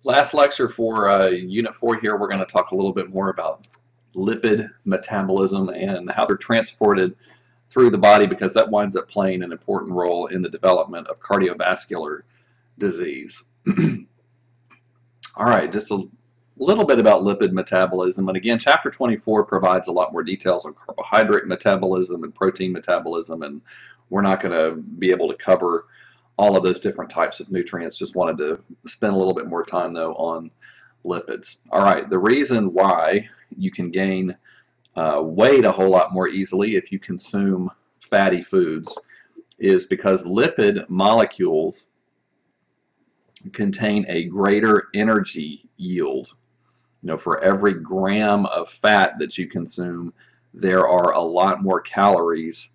Last lecture for Unit 4 here, we're going to talk a little bit more about lipid metabolism and how they're transported through the body because that winds up playing an important role in the development of cardiovascular disease. All right, just a little bit about lipid metabolism. And again, Chapter 24 provides a lot more details on carbohydrate metabolism and protein metabolism, and we're not going to be able to cover all of those different types of nutrients. Just wanted to spend a little bit more time though on lipids. All right, the reason why you can gain weight a whole lot more easily if you consume fatty foods is because lipid molecules contain a greater energy yield. You know, for every gram of fat that you consume, there are a lot more calories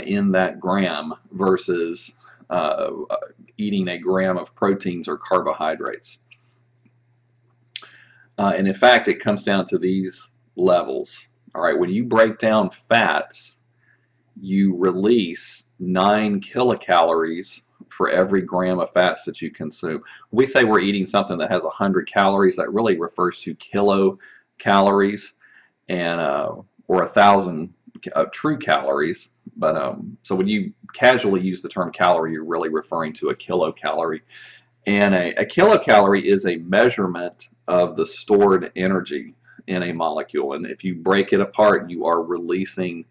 in that gram versus eating a gram of proteins or carbohydrates. And in fact, it comes down to these levels. All right, when you break down fats, you release 9 kilocalories for every gram of fats that you consume. When we say we're eating something that has 100 calories, that really refers to kilocalories and or 1,000 true calories. But so when you casually use the term calorie, you're really referring to a kilocalorie. And a kilocalorie is a measurement of the stored energy in a molecule. And if you break it apart, you are releasing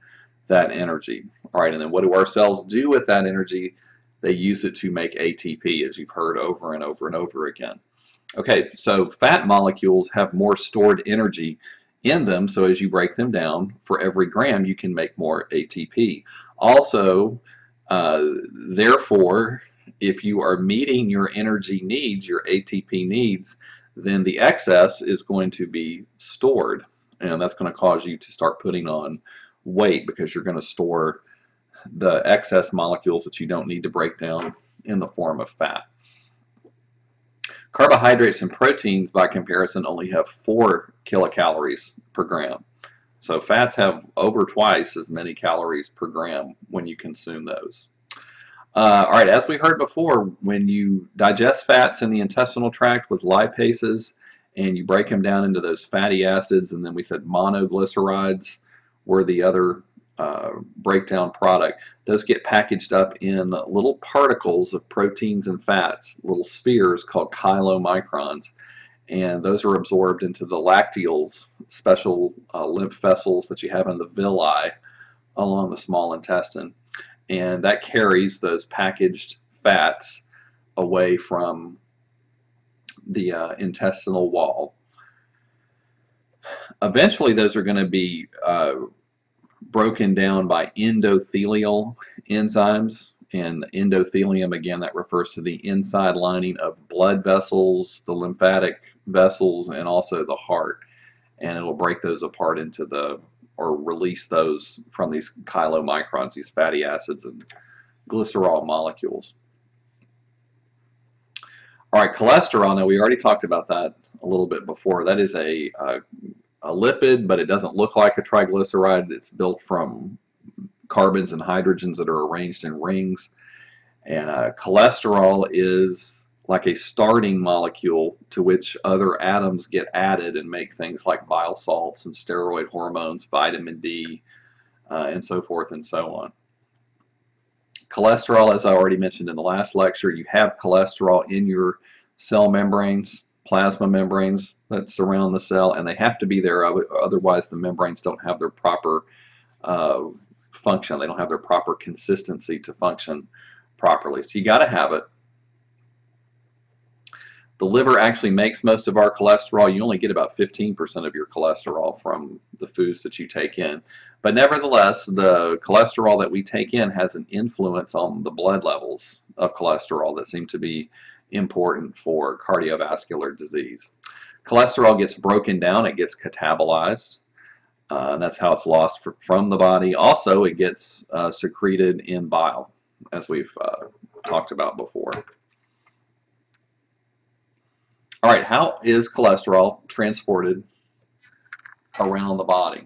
that energy. All right, and then what do our cells do with that energy? They use it to make ATP, as you've heard over and over and over again. Okay, so fat molecules have more stored energy in them, so as you break them down, for every gram you can make more ATP. Also, therefore, if you are meeting your energy needs, your ATP needs, then the excess is going to be stored, and that's going to cause you to start putting on weight because you're going to store the excess molecules that you don't need to break down in the form of fat. Carbohydrates and proteins, by comparison, only have 4 kilocalories per gram. So fats have over twice as many calories per gram when you consume those. All right, as we heard before, when you digest fats in the intestinal tract with lipases and you break them down into those fatty acids, and then we said monoglycerides were the other breakdown product, those get packaged up in little particles of proteins and fats, little spheres called chylomicrons, and those are absorbed into the lacteals, special lymph vessels that you have in the villi along the small intestine, and that carries those packaged fats away from the intestinal wall. Eventually those are going to be broken down by endothelial enzymes, and endothelium, again, that refers to the inside lining of blood vessels, the lymphatic vessels, and also the heart, and it'll break those apart into the, or release those from these chylomicrons, these fatty acids and glycerol molecules. All right, cholesterol, now we already talked about that a little bit before. That is a lipid, but it doesn't look like a triglyceride. It's built from carbons and hydrogens that are arranged in rings. And cholesterol is like a starting molecule to which other atoms get added and make things like bile salts and steroid hormones, vitamin D, and so forth and so on. Cholesterol, as I already mentioned in the last lecture, you have cholesterol in your cell membranes, plasma membranes that surround the cell, and they have to be there, otherwise the membranes don't have their proper function. They don't have their proper consistency to function properly. So you got to have it. The liver actually makes most of our cholesterol. You only get about 15% of your cholesterol from the foods that you take in. But nevertheless, the cholesterol that we take in has an influence on the blood levels of cholesterol that seem to be important for cardiovascular disease. Cholesterol gets broken down, it gets catabolized, and that's how it's lost from the body. Also, it gets secreted in bile, as we've talked about before. All right, how is cholesterol transported around the body?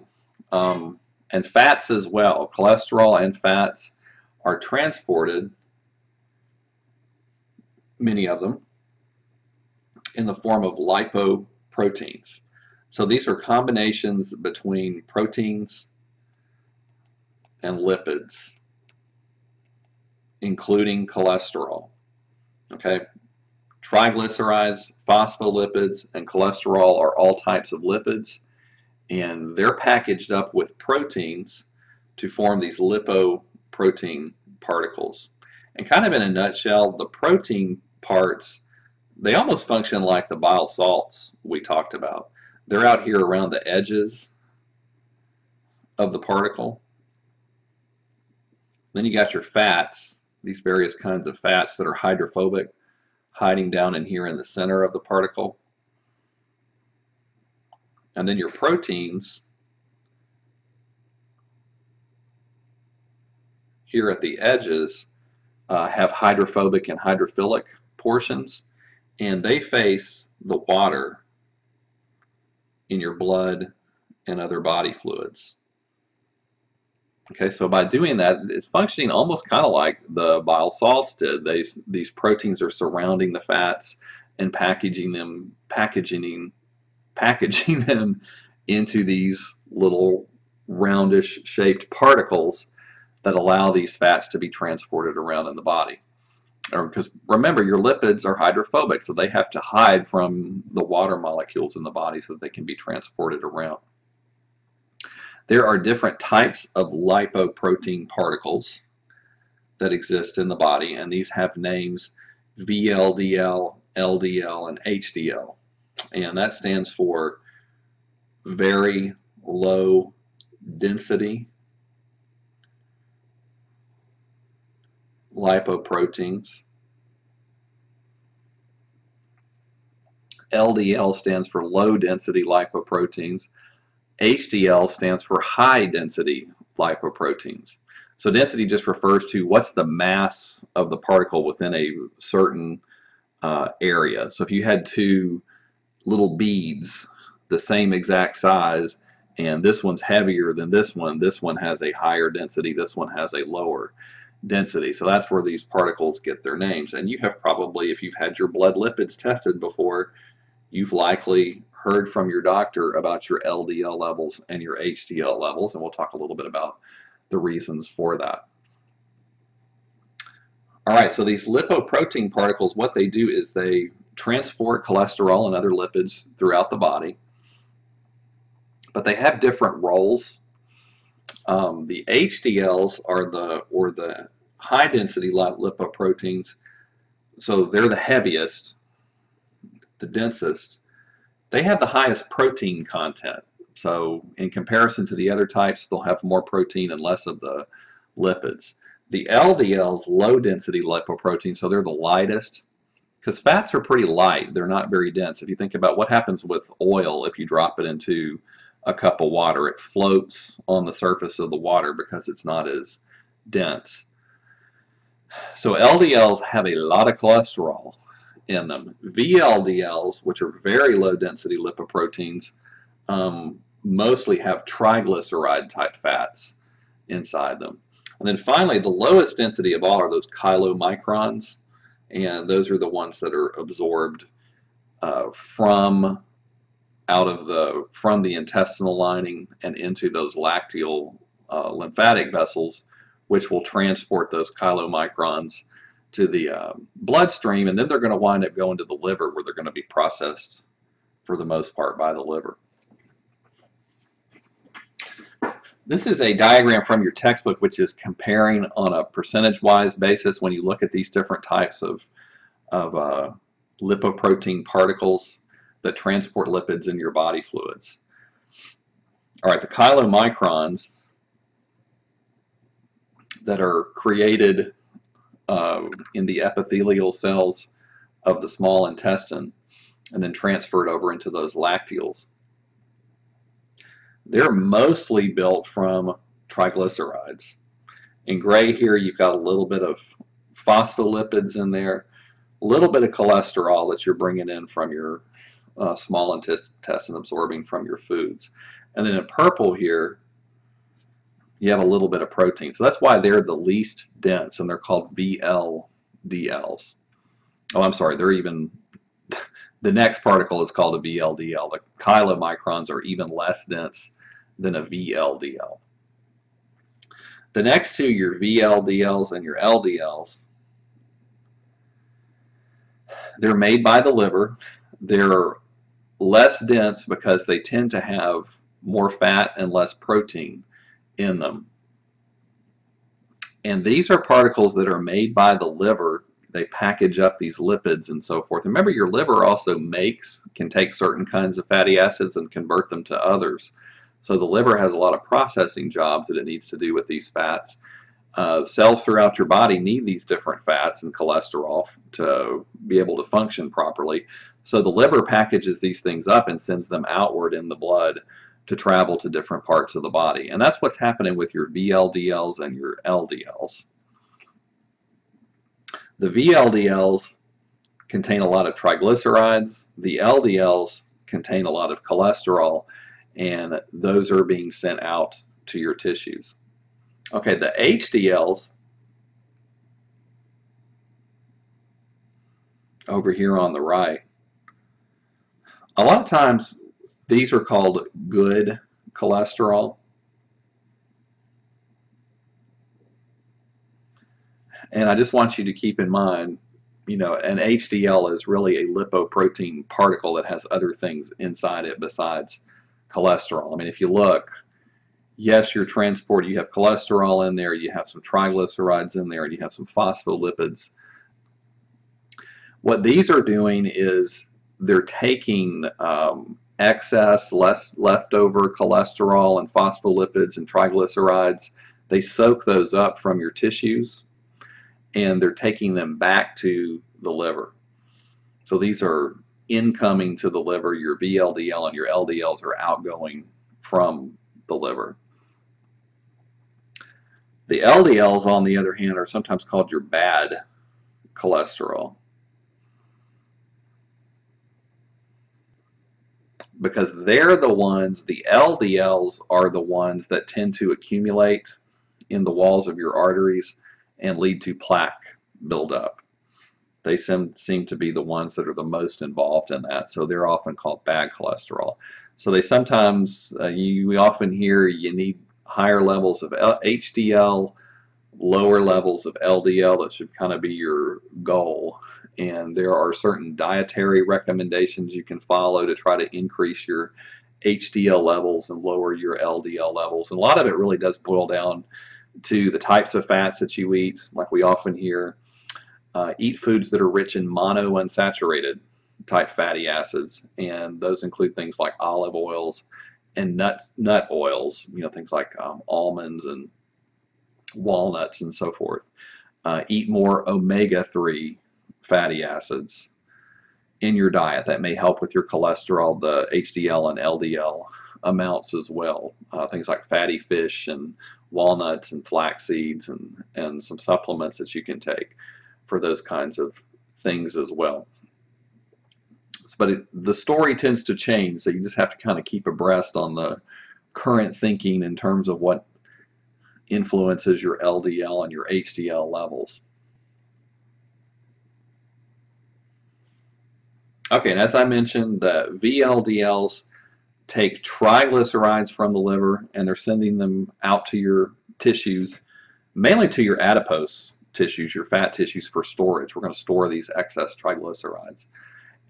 And fats as well. Cholesterol and fats are transported, many of them, in the form of lipoproteins. So these are combinations between proteins and lipids, including cholesterol. Okay, triglycerides, phospholipids, and cholesterol are all types of lipids, and they're packaged up with proteins to form these lipoprotein particles. And kind of in a nutshell, the protein parts, they almost function like the bile salts we talked about. They're out here around the edges of the particle. Then you got your fats, these various kinds of fats that are hydrophobic, hiding down in here in the center of the particle. And then your proteins here at the edges have hydrophobic and hydrophilic portions, and they face the water in your blood and other body fluids. Okay, so by doing that, it's functioning almost kind of like the bile salts did. These proteins are surrounding the fats and packaging them into these little roundish shaped particles that allow these fats to be transported around in the body. Because remember, your lipids are hydrophobic, so they have to hide from the water molecules in the body so that they can be transported around. There are different types of lipoprotein particles that exist in the body, and these have names VLDL, LDL, and HDL. And that stands for very low density lipoproteins. LDL stands for low density lipoproteins. HDL stands for high density lipoproteins. So density just refers to what's the mass of the particle within a certain area. So if you had two little beads the same exact size, and this one's heavier than this one has a higher density, this one has a lower density. So that's where these particles get their names. And you have probably, if you've had your blood lipids tested before, you've likely heard from your doctor about your LDL levels and your HDL levels, and we'll talk a little bit about the reasons for that. All right, so these lipoprotein particles, what they do is they transport cholesterol and other lipids throughout the body, but they have different roles. The HDLs are the high density lipoproteins, so they're the heaviest, the densest. They have the highest protein content. So in comparison to the other types, they'll have more protein and less of the lipids. The LDLs, low density lipoproteins, so they're the lightest, because fats are pretty light. They're not very dense. If you think about what happens with oil, if you drop it into a cup of water, it floats on the surface of the water because it's not as dense. So LDLs have a lot of cholesterol in them. VLDLs, which are very low density lipoproteins, mostly have triglyceride type fats inside them. And then finally, the lowest density of all are those chylomicrons, and those are the ones that are absorbed from the intestinal lining and into those lacteal lymphatic vessels, which will transport those chylomicrons to the bloodstream, and then they're going to wind up going to the liver, where they're going to be processed for the most part by the liver. This is a diagram from your textbook, which is comparing on a percentage-wise basis when you look at these different types of lipoprotein particles that transport lipids in your body fluids. All right, the chylomicrons that are created in the epithelial cells of the small intestine and then transferred over into those lacteals. They're mostly built from triglycerides. In gray here, you've got a little bit of phospholipids in there, a little bit of cholesterol that you're bringing in from your small intestine, absorbing from your foods. And then in purple here, you have a little bit of protein. So that's why they're the least dense, and they're called VLDLs. Oh, I'm sorry, The next particle is called a VLDL. The chylomicrons are even less dense than a VLDL. The next two, your VLDLs and your LDLs, they're made by the liver. They're less dense because they tend to have more fat and less protein in them. And these are particles that are made by the liver. They package up these lipids and so forth. Remember, your liver also can take certain kinds of fatty acids and convert them to others. So the liver has a lot of processing jobs that it needs to do with these fats. Cells throughout your body need these different fats and cholesterol to be able to function properly. So the liver packages these things up and sends them outward in the blood to travel to different parts of the body. And that's what's happening with your VLDLs and your LDLs. The VLDLs contain a lot of triglycerides. The LDLs contain a lot of cholesterol, and those are being sent out to your tissues. Okay, the HDLs over here on the right, a lot of times these are called good cholesterol. And I just want you to keep in mind, you know, an HDL is really a lipoprotein particle that has other things inside it besides cholesterol. I mean, if you look, yes, your transport, you have cholesterol in there, you have some triglycerides in there, and you have some phospholipids. What these are doing is they're taking excess, leftover cholesterol and phospholipids and triglycerides. They soak those up from your tissues, and they're taking them back to the liver. So these are incoming to the liver. Your VLDL and your LDLs are outgoing from the liver. The LDLs, on the other hand, are sometimes called your bad cholesterol, because they're the ones, the LDLs are the ones that tend to accumulate in the walls of your arteries and lead to plaque buildup. They seem to be the ones that are the most involved in that, so they're often called bad cholesterol. So they sometimes, we often hear you need higher levels of HDL, lower levels of LDL. That should kind of be your goal. And there are certain dietary recommendations you can follow to try to increase your HDL levels and lower your LDL levels. And a lot of it really does boil down to the types of fats that you eat. Like we often hear, eat foods that are rich in monounsaturated type fatty acids, and those include things like olive oils and nut oils, you know, things like almonds and walnuts and so forth. Eat more omega-3 fatty acids in your diet. That may help with your cholesterol, the HDL and LDL amounts as well. Things like fatty fish and walnuts and flax seeds and some supplements that you can take for those kinds of things as well. But the story tends to change, so you just have to kind of keep abreast on the current thinking in terms of what influences your LDL and your HDL levels. Okay, and as I mentioned, the VLDLs take triglycerides from the liver and they're sending them out to your tissues, mainly to your adipose tissues, your fat tissues, for storage. We're going to store these excess triglycerides.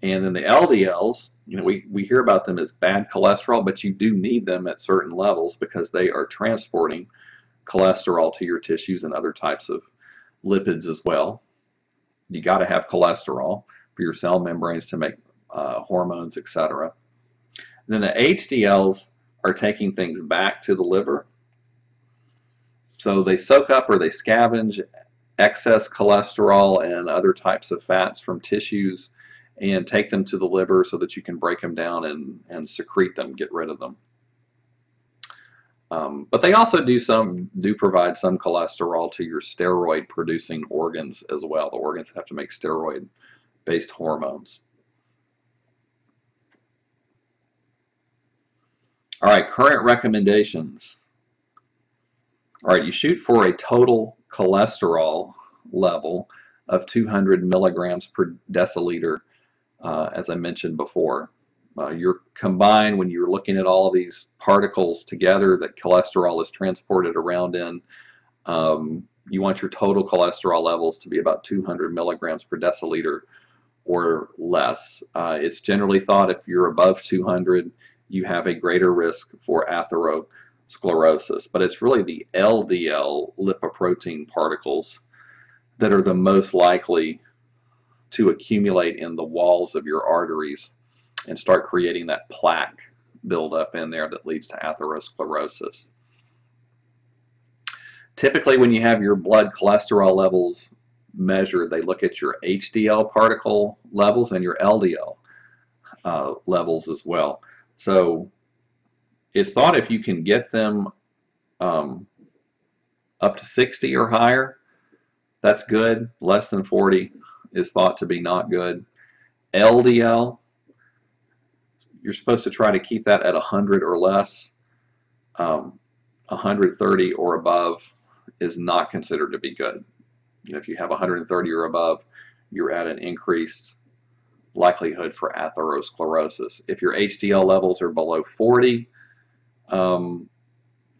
And then the LDLs, you know, we hear about them as bad cholesterol, but you do need them at certain levels because they are transporting cholesterol to your tissues and other types of lipids as well. You got to have cholesterol for your cell membranes to make hormones, etc. Then the HDLs are taking things back to the liver. So they soak up or they scavenge excess cholesterol and other types of fats from tissues and take them to the liver so that you can break them down and secrete them, get rid of them. But they also do provide some cholesterol to your steroid producing organs as well. The organs have to make steroid based hormones. All right, current recommendations. All right, you shoot for a total cholesterol level of 200 milligrams per deciliter as I mentioned before. You're combined when you're looking at all of these particles together that cholesterol is transported around in. You want your total cholesterol levels to be about 200 milligrams per deciliter or less. It's generally thought if you're above 200, you have a greater risk for atherosclerosis. But it's really the LDL lipoprotein particles that are the most likely to accumulate in the walls of your arteries and start creating that plaque buildup in there that leads to atherosclerosis. Typically, when you have your blood cholesterol levels measured, they look at your HDL particle levels and your LDL levels as well. So it's thought if you can get them up to 60 or higher, that's good. Less than 40 is thought to be not good. LDL, you're supposed to try to keep that at 100 or less. 130 or above is not considered to be good. You know, if you have 130 or above, you're at an increased likelihood for atherosclerosis. If your HDL levels are below 40,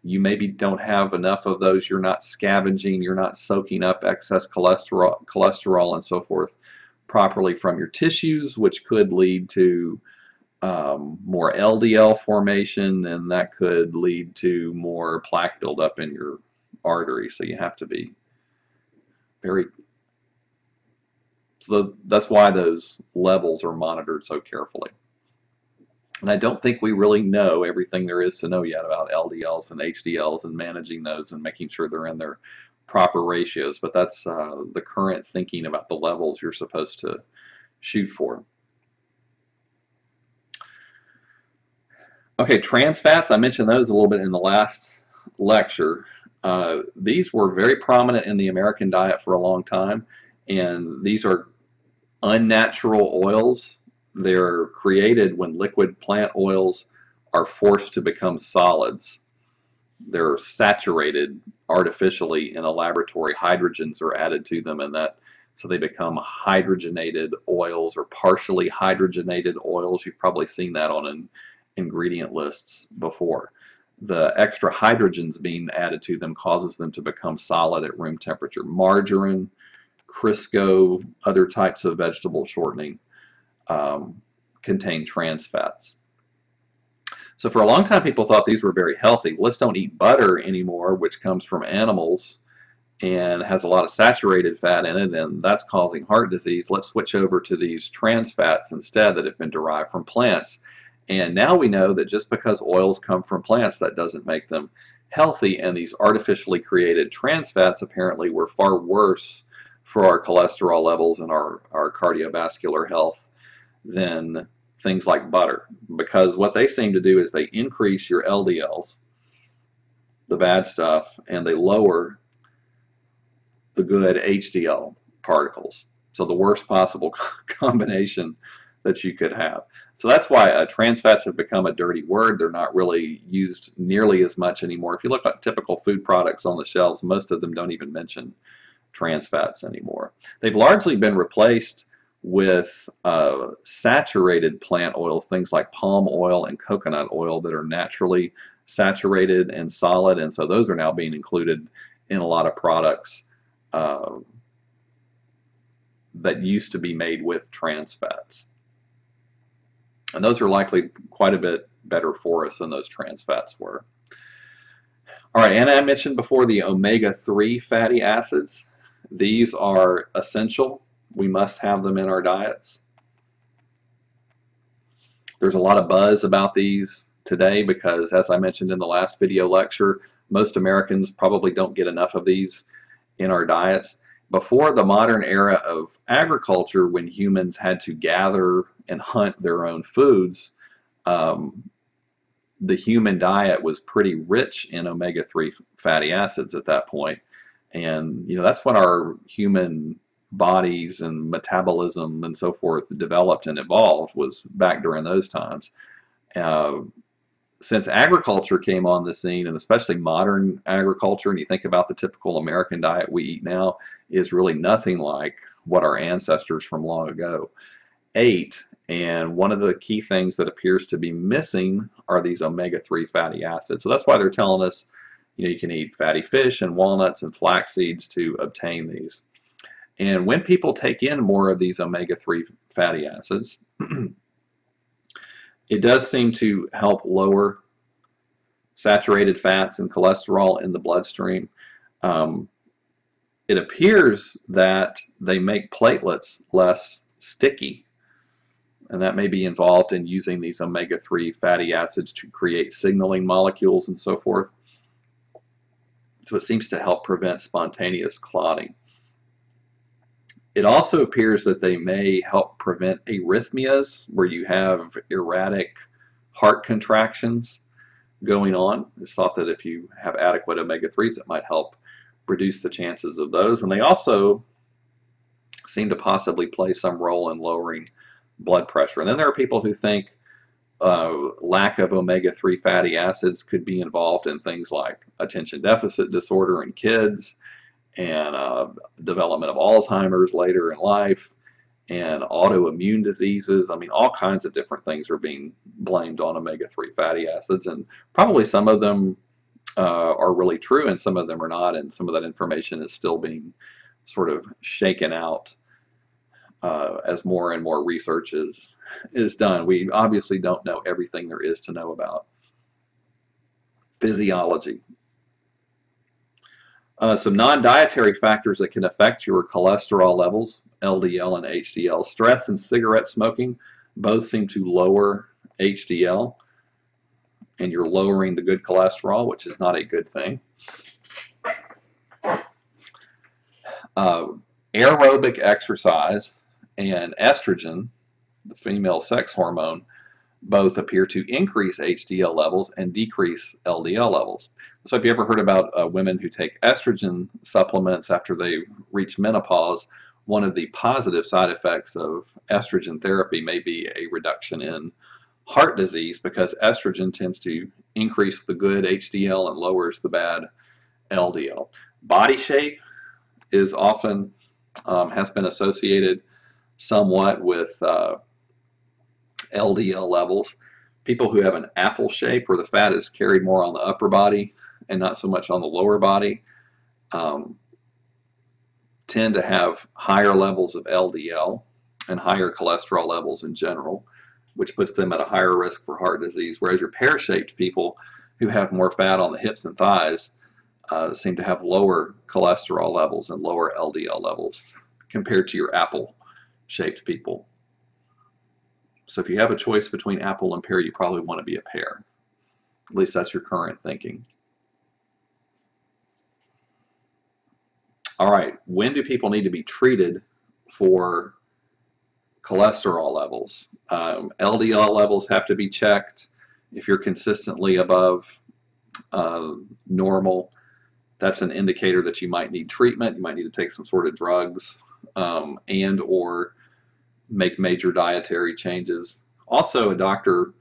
you maybe don't have enough of those. You're not scavenging, you're not soaking up excess cholesterol and so forth properly from your tissues, which could lead to more LDL formation, and that could lead to more plaque buildup in your artery. So you have to be very, so that's why those levels are monitored so carefully. And I don't think we really know everything there is to know yet about LDLs and HDLs and managing those and making sure they're in their proper ratios, but that's the current thinking about the levels you're supposed to shoot for. Okay, trans fats, I mentioned those a little bit in the last lecture. These were very prominent in the American diet for a long time, and these are unnatural oils. They're created when liquid plant oils are forced to become solids. They're saturated artificially in a laboratory. Hydrogens are added to them, and that so they become hydrogenated oils or partially hydrogenated oils. You've probably seen that on ingredient lists before. The extra hydrogens being added to them causes them to become solid at room temperature. Margarine, Crisco, other types of vegetable shortening contain trans fats. So for a long time people thought these were very healthy. Well, let's don't eat butter anymore, which comes from animals and has a lot of saturated fat in it, and that's causing heart disease. Let's switch over to these trans fats instead that have been derived from plants. And now we know that just because oils come from plants, that doesn't make them healthy, and these artificially created trans fats apparently were far worse for our cholesterol levels and our cardiovascular health than things like butter, because what they seem to do is they increase your LDLs, the bad stuff, and they lower the good HDL particles. So the worst possible combination that you could have. So that's why trans fats have become a dirty word. They're not really used nearly as much anymore. If you look at typical food products on the shelves, most of them don't even mention trans fats anymore. They've largely been replaced with saturated plant oils, things like palm oil and coconut oil that are naturally saturated and solid, and so those are now being included in a lot of products that used to be made with trans fats. And those are likely quite a bit better for us than those trans fats were. All right, and I mentioned before the omega-3 fatty acids. These are essential. We must have them in our diets. There's a lot of buzz about these today because, as I mentioned in the last video lecture, most Americans probably don't get enough of these in our diets. Before the modern era of agriculture, when humans had to gather and hunt their own foods, the human diet was pretty rich in omega-3 fatty acids at that point. And you know, that's when our human bodies and metabolism and so forth developed and evolved, was back during those times. Since agriculture came on the scene, and especially modern agriculture, and you think about the typical American diet we eat now, is really nothing like what our ancestors from long ago ate. And one of the key things that appears to be missing are these omega-3 fatty acids. So that's why they're telling us, you can eat fatty fish and walnuts and flax seeds to obtain these. And when people take in more of these omega-3 fatty acids, it does seem to help lower saturated fats and cholesterol in the bloodstream. It appears that they make platelets less sticky, and that may be involved in using these omega-3 fatty acids to create signaling molecules and so forth. So it seems to help prevent spontaneous clotting. It also appears that they may help prevent arrhythmias, where you have erratic heart contractions going on. It's thought that if you have adequate omega-3s, it might help reduce the chances of those. And they also seem to possibly play some role in lowering blood pressure. And then there are people who think lack of omega-3 fatty acids could be involved in things like attention deficit disorder in kids, and development of Alzheimer's later in life, and autoimmune diseases. I mean, all kinds of different things are being blamed on omega-3 fatty acids, and probably some of them are really true and some of them are not, and some of that information is still being sort of shaken out as more and more research is done. We obviously don't know everything there is to know about physiology. Some non-dietary factors that can affect your cholesterol levels, LDL and HDL. Stress and cigarette smoking both seem to lower HDL, and you're lowering the good cholesterol, which is not a good thing. Aerobic exercise and estrogen, the female sex hormone, both appear to increase HDL levels and decrease LDL levels. So have you ever heard about women who take estrogen supplements after they reach menopause? One of the positive side effects of estrogen therapy may be a reduction in heart disease, because estrogen tends to increase the good HDL and lowers the bad LDL. Body shape is often has been associated somewhat with LDL levels. People who have an apple shape, where the fat is carried more on the upper body and not so much on the lower body, tend to have higher levels of LDL and higher cholesterol levels in general, which puts them at a higher risk for heart disease. Whereas your pear-shaped people, who have more fat on the hips and thighs, seem to have lower cholesterol levels and lower LDL levels compared to your apple-shaped people. So if you have a choice between apple and pear, you probably want to be a pear. At least that's your current thinking. All right, when do people need to be treated for cholesterol levels? LDL levels have to be checked. If you're consistently above normal, that's an indicator that you might need treatment. You might need to take some sort of drugs and or make major dietary changes. Also, a doctor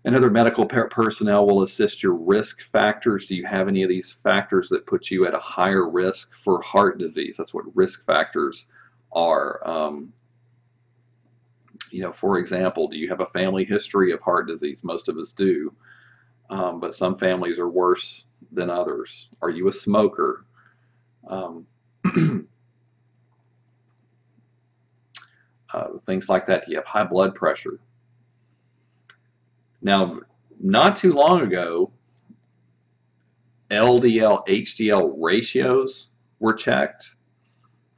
and other medical personnel will assist your risk factors. Do you have any of these factors that put you at a higher risk for heart disease? That's what risk factors are. For example, do you have a family history of heart disease? Most of us do, but some families are worse than others. Are you a smoker? Things like that. Do you have high blood pressure? Now, not too long ago, LDL, HDL ratios were checked.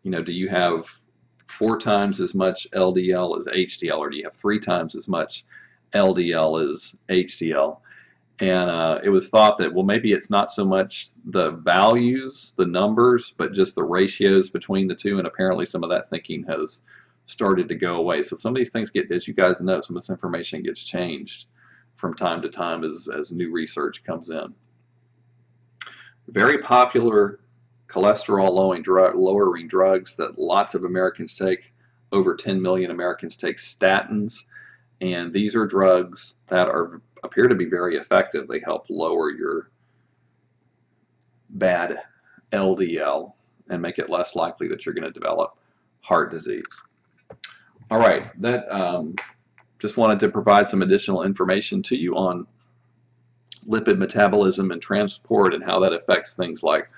Do you have 4 times as much LDL as HDL, or do you have 3 times as much LDL as HDL? And it was thought that, well, maybe it's not so much the values, the numbers, but just the ratios between the two. And apparently some of that thinking has started to go away. So some of these things get, as you guys know, some of this information gets changed from time to time as new research comes in. Very popular cholesterol lowering drugs that lots of Americans take. Over 10 million Americans take statins, and these are drugs that appear to be very effective. They help lower your bad LDL and make it less likely that you're going to develop heart disease. All right, that just wanted to provide some additional information to you on lipid metabolism and transport and how that affects things like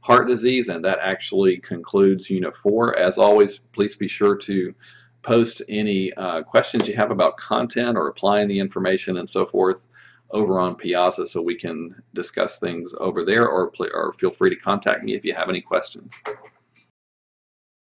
heart disease, and that actually concludes Unit 4. As always, please be sure to post any questions you have about content or applying the information and so forth over on Piazza so we can discuss things over there, or feel free to contact me if you have any questions.